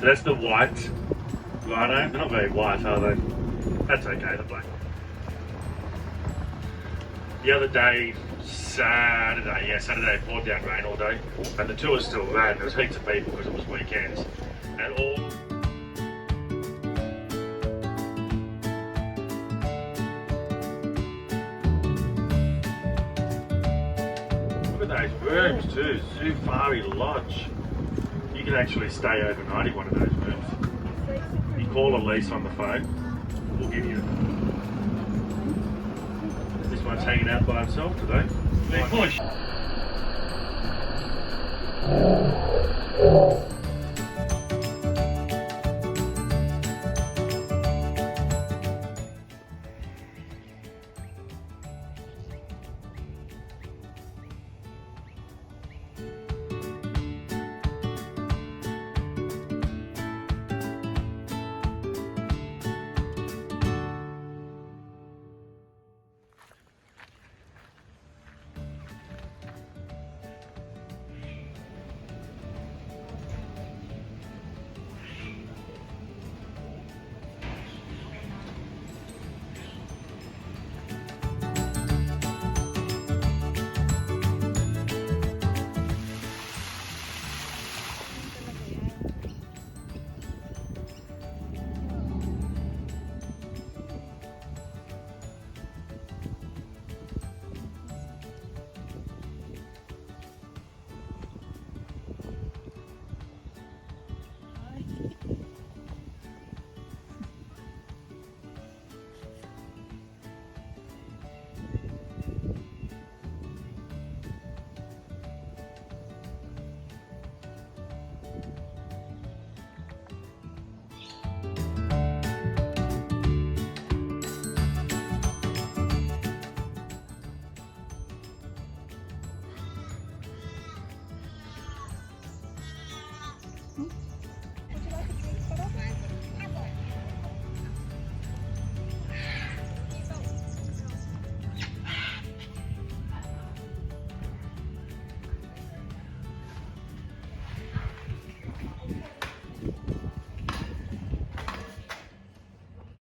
So that's the white rhino. They're not very white, are they? That's okay, the black. The other day, Saturday, it poured down rain all day, and the tour still ran. There was heaps of people because it was weekends, and all. Look at those rooms too, Safari Lodge. You can actually stay overnight in one of those rooms. You call Elise on the phone, we'll give you it. This one's hanging out by himself today. Big push.